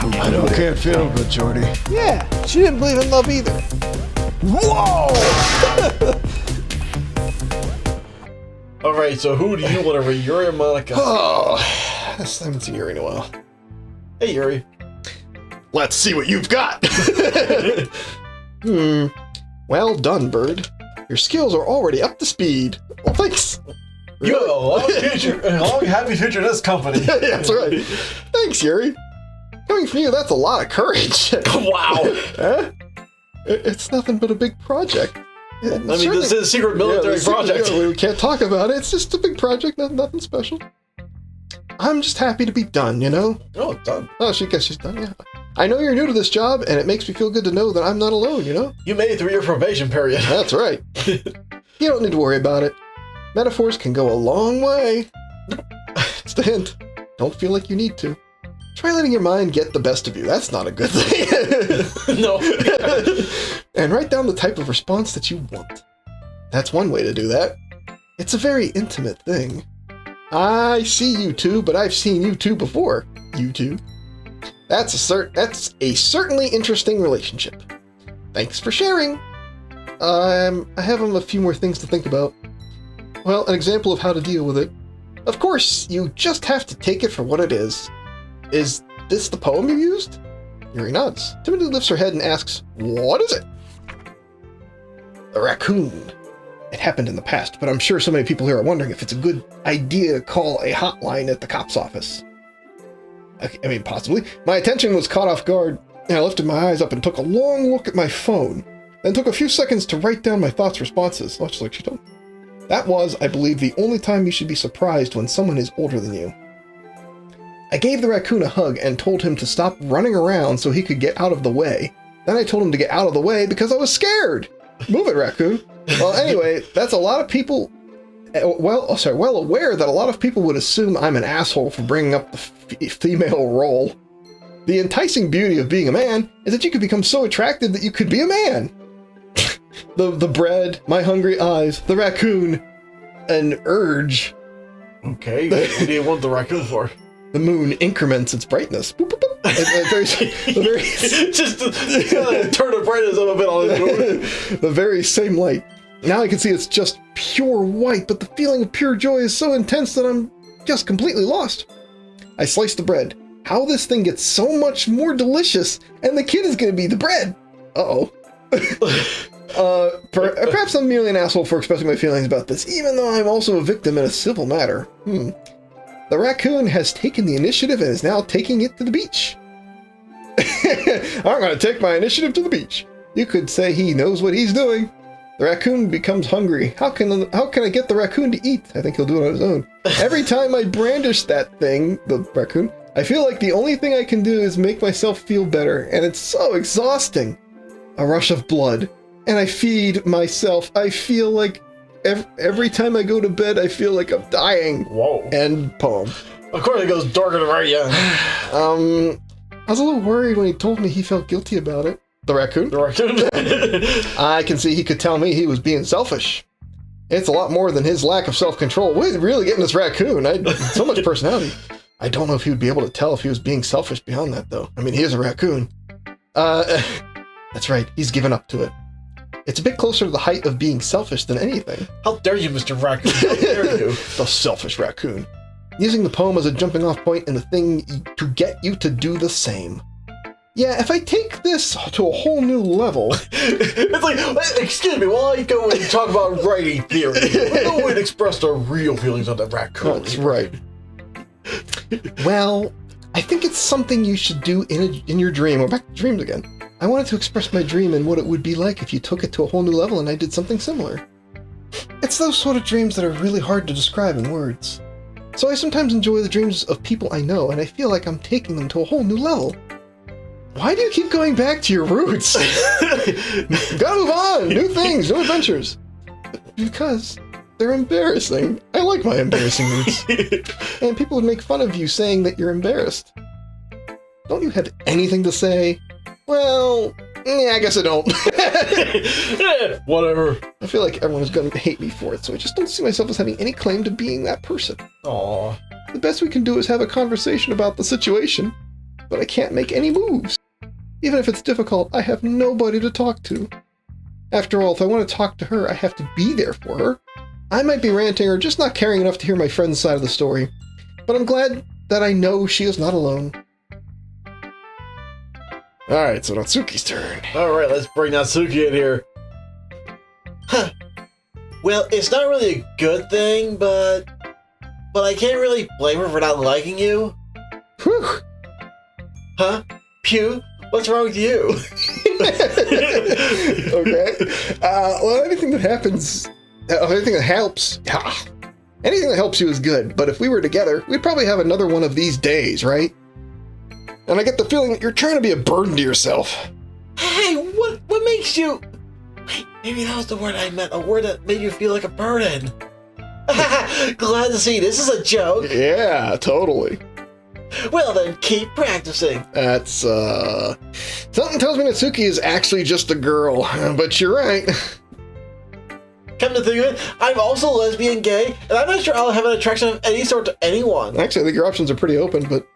I can't feel good, Jordy. Yeah, she didn't believe in love either. Whoa! Alright, so who do you want to read, Yuri or Monica? Oh, I haven't seen Yuri in a while. Hey, Yuri. Let's see what you've got. Well done, Bird. Your skills are already up to speed. Well, thanks. You have a long, happy future in this company. Yeah, that's right. Thanks, Yuri. Coming from you, that's a lot of courage. Wow. Huh? It's nothing but a big project. I mean, this is a secret military project. We can't talk about it. It's just a big project, nothing special. I'm just happy to be done, you know? Oh, done. Oh, I guess she's done, yeah. I know you're new to this job, and it makes me feel good to know that I'm not alone, you know? You made it through your probation period. That's right. You don't need to worry about it. Metaphors can go a long way. It's the hint. Don't feel like you need to. Try letting your mind get the best of you. That's not a good thing. No. And write down the type of response that you want. That's one way to do that. It's a very intimate thing. I see you two, but I've seen you two before. You two. That's a certainly interesting relationship. Thanks for sharing. I have a few more things to think about. Well, an example of how to deal with it. Of course, you just have to take it for what it is. Is this the poem you used? Yuri nods. Timothy lifts her head and asks, what is it? The raccoon. It happened in the past, but I'm sure so many people here are wondering if it's a good idea to call a hotline at the cop's office. I mean, possibly. My attention was caught off guard, and I lifted my eyes up and took a long look at my phone, then took a few seconds to write down my thoughts responses, much like she told me. That was, I believe, the only time you should be surprised when someone is older than you. I gave the raccoon a hug and told him to stop running around so he could get out of the way. Then I told him to get out of the way because I was scared. Move it, raccoon. Well, anyway, that's a lot of people... well aware that a lot of people would assume I'm an asshole for bringing up the female role. The enticing beauty of being a man is that you could become so attractive that you could be a man. The bread, my hungry eyes, the raccoon, an urge. Okay, what do you want the raccoon for? The moon increments its brightness. Boop, boop, boop. Just to turn the brightness up a bit on his moon. The very same light. Now I can see it's just pure white, but the feeling of pure joy is so intense that I'm just completely lost. I slice the bread. How this thing gets so much more delicious, and the kid is going to be the bread. Uh-oh. Perhaps I'm merely an asshole for expressing my feelings about this, even though I'm also a victim in a civil matter. The raccoon has taken the initiative and is now taking it to the beach. I'm going to take my initiative to the beach. You could say he knows what he's doing. The raccoon becomes hungry. How can I get the raccoon to eat? I think he'll do it on his own. Every time I brandish that thing, the raccoon, I feel like the only thing I can do is make myself feel better, and it's so exhausting. A rush of blood. And I feed myself. I feel like every time I go to bed, I feel like I'm dying. Whoa. End poem. Of course it goes darker than right, yeah. I was a little worried when he told me he felt guilty about it. The raccoon? The raccoon. I can see he could tell me he was being selfish. It's a lot more than his lack of self-control. We're really getting this raccoon. So much personality. I don't know if he would be able to tell if he was being selfish beyond that, though. I mean, he is a raccoon. That's right. He's given up to it. It's a bit closer to the height of being selfish than anything. How dare you, Mr. Raccoon? How dare you? The selfish raccoon. Using the poem as a jumping off point and the thing to get you to do the same. Yeah, if I take this to a whole new level... It's like, excuse me, while I go and talk about writing theory, let's go and express our real feelings on the raccoon. That's right. Well, I think it's something you should do in your dream. We're back to dreams again. I wanted to express my dream and what it would be like if you took it to a whole new level and I did something similar. It's those sort of dreams that are really hard to describe in words. So I sometimes enjoy the dreams of people I know, and I feel like I'm taking them to a whole new level. Why do you keep going back to your roots? Gotta move on! New things, new adventures! Because they're embarrassing. I like my embarrassing roots. And people would make fun of you saying that you're embarrassed. Don't you have anything to say? Well, yeah, I guess I don't. Whatever. I feel like everyone's going to hate me for it, so I just don't see myself as having any claim to being that person. Aww. The best we can do is have a conversation about the situation. but I can't make any moves. Even if it's difficult, I have nobody to talk to. After all, if I want to talk to her, I have to be there for her. I might be ranting or just not caring enough to hear my friend's side of the story, but I'm glad that I know she is not alone. Alright, so Natsuki's turn. Alright, let's bring Natsuki in here. Huh. Well, it's not really a good thing, but I can't really blame her for not liking you. Whew. Huh? Pew? What's wrong with you? Okay. Well, anything that happens, anything that helps, anything that helps you is good. But if we were together, we'd probably have another one of these days, right? And I get the feeling that you're trying to be a burden to yourself. Hey, what makes you... Wait, maybe that was the word I meant. A word that made you feel like a burden. Glad to see this is a joke. Yeah, totally. Well then, keep practicing. That's, something tells me Natsuki is actually just a girl, but you're right. Come to think of it, I'm also lesbian, gay, and I'm not sure I'll have an attraction of any sort to anyone. Actually, I think your options are pretty open, but,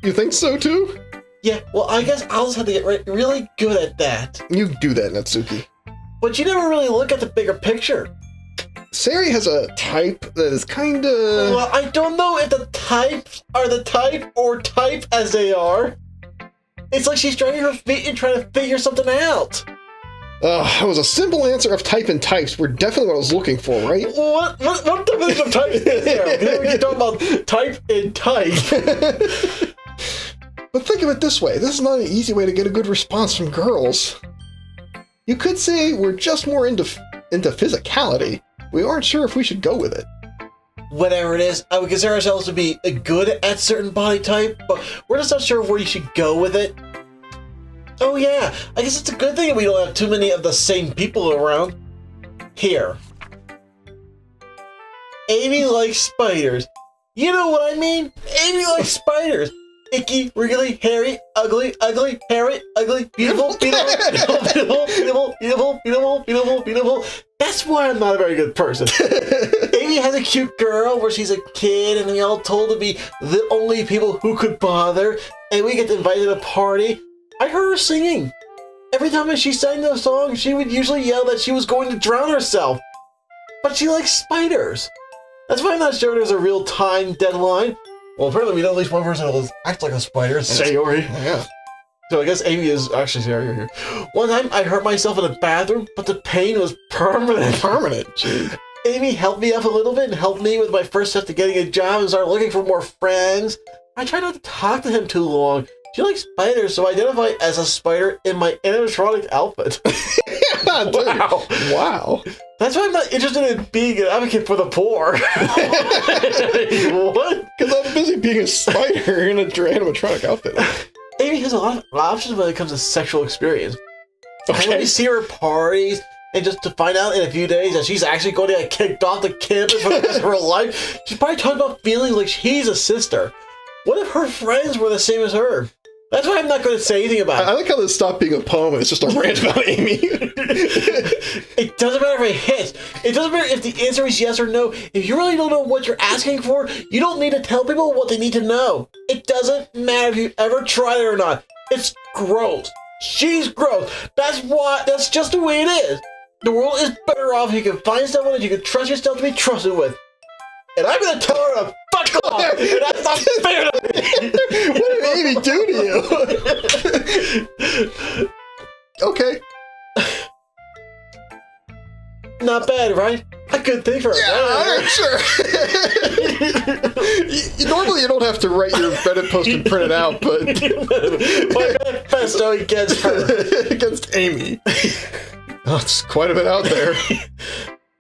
you think so too? Yeah, well, I guess I'll just have to get really good at that. You do that, Natsuki. But you never really look at the bigger picture. Sari has a type that is kinda... Well, I don't know if the types are the type or type as they are. It's like she's dragging her feet and trying to figure something out. It was a simple answer of type and types were definitely what I was looking for, right? What definition of type is there? We can talk about type and type. But think of it this way. This is not an easy way to get a good response from girls. You could say we're just more into physicality. We aren't sure if we should go with it. Whatever it is, I would consider ourselves to be good at certain body type, but we're just not sure where you should go with it. Oh yeah, I guess it's a good thing we don't have too many of the same people around. Here. Amy likes spiders. You know what I mean? Amy likes spiders. Icky, wriggly, hairy, ugly, hairy, ugly, beautiful, beautiful. That's why I'm not a very good person. Amy has a cute girl where she's a kid and we all told to be the only people who could bother, and we get invited to a party. I heard her singing. Every time she sang the song, she would usually yell that she was going to drown herself. But she likes spiders. That's why I'm not sure there's a real time deadline. Well, apparently we know at least one person who acts like a spider. It's Sayori. Yeah. So I guess Amy is actually Sayori here. One time I hurt myself in the bathroom, but the pain was permanent. Jeez. Amy helped me up a little bit and helped me with my first step to getting a job and started looking for more friends. I tried not to talk to him too long. She likes spiders, so I identify as a spider in my animatronic outfit. Yeah, wow. Wow. That's why I'm not interested in being an advocate for the poor. What? Because I'm busy being a spider in a animatronic outfit. Amy has a lot of options when it comes to sexual experience. Okay. I want to see her at parties, and just to find out in a few days that she's actually going to get kicked off the campus for the rest of her life. She's probably talking about feeling like she's a sister. What if her friends were the same as her? That's why I'm not going to say anything about it. I like how this stopped being a poem and it's just a rant about Amy. It doesn't matter if it hits. It doesn't matter if the answer is yes or no. If you really don't know what you're asking for, you don't need to tell people what they need to know. It doesn't matter if you ever tried it or not. It's gross. She's gross. That's just the way it is. The world is better off if you can find someone that you can trust yourself to be trusted with. And I'm going to tell her to fuck off, and that's not fair to me. What did Amy do to you? Okay. Not bad, right? A good thing for her. Yeah, I'm sure. Normally you don't have to write your Reddit post and print it out, but... My manifesto against her. Against Amy. Oh, it's quite a bit out there.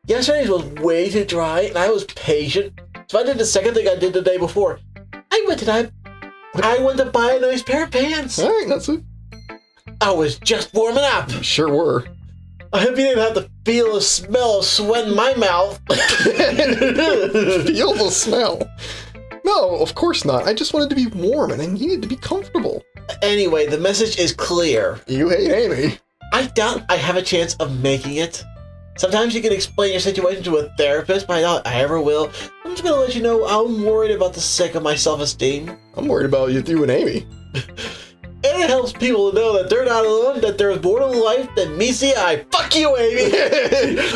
Yesterday's was way too dry, and I was patient, so I did the second thing I did the day before. I went to buy a nice pair of pants. All right, that's it. I was just warming up. Sure were. I hope you didn't have to feel the smell of sweat in my mouth. Feel the smell. No, of course not. I just wanted to be warm, and I needed to be comfortable. Anyway, the message is clear. You hate Amy. I doubt I have a chance of making it. Sometimes you can explain your situation to a therapist, but I doubt I ever will. I'm just gonna let you know I'm worried about the sake of my self-esteem. I'm worried about you and Amy. And it helps people to know that they're not alone, that there's more to life than meets the eye. Fuck you, Amy!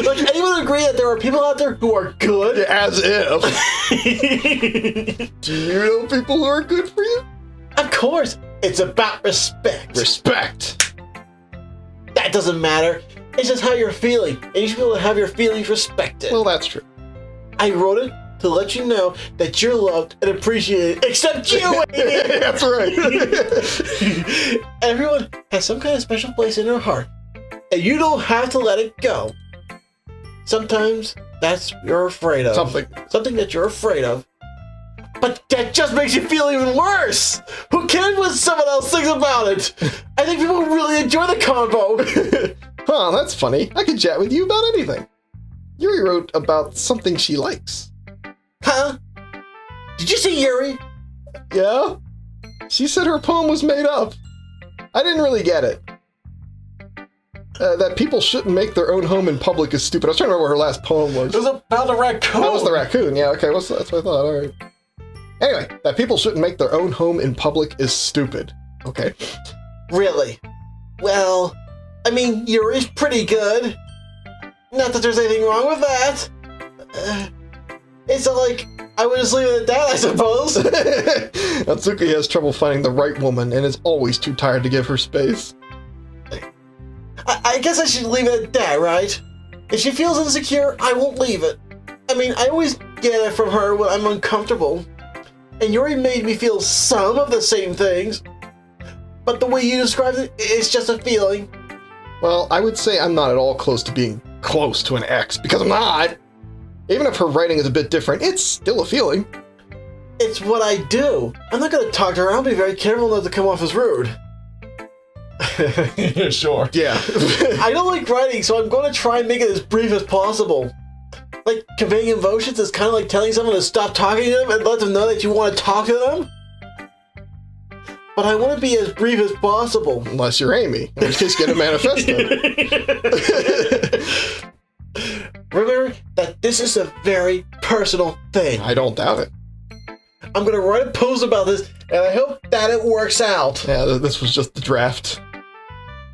Like, anyone agree that there are people out there who are good? As if. Do you know people who are good for you? Of course, it's about respect. Respect. That doesn't matter. It's just how you're feeling, and you should be able to have your feelings respected. Well, that's true. I wrote it to let you know that you're loved and appreciated, except you, Amy! That's right. Everyone has some kind of special place in their heart, and you don't have to let it go. Sometimes that's what you're afraid of. Something that you're afraid of. But that just makes you feel even worse! Who cares what someone else thinks about it? I think people really enjoy the convo. Huh, that's funny. I could chat with you about anything. Yuri wrote about something she likes. Huh? Did you see Yuri? Yeah? She said her poem was made up. I didn't really get it. That people shouldn't make their own home in public is stupid. I was trying to remember what her last poem was. It was about the raccoon. That was the raccoon, yeah, okay, that's what I thought, alright. Anyway, that people shouldn't make their own home in public is stupid. Okay. Really? Well, I mean, Yuri's pretty good. Not that there's anything wrong with that. It's not like I would just leave it at that, I suppose. Natsuki has trouble finding the right woman and is always too tired to give her space. I guess I should leave it at that, right? If she feels insecure, I won't leave it. I mean, I always get it from her when I'm uncomfortable. And Yuri made me feel some of the same things. But the way you described it, it's just a feeling. Well, I would say I'm not at all close to being close to an ex, because I'm not. Even if her writing is a bit different, it's still a feeling. It's what I do. I'm not going to talk to her. I'll be very careful not to come off as rude. Sure. Yeah. I don't like writing, so I'm going to try and make it as brief as possible. Like, conveying emotions is kind of like telling someone to stop talking to them and let them know that you want to talk to them. But I want to be as brief as possible. Unless you're Amy, in which case get a manifesto. Remember that this is a very personal thing. I don't doubt it. I'm going to write a post about this, and I hope that it works out. Yeah, this was just the draft.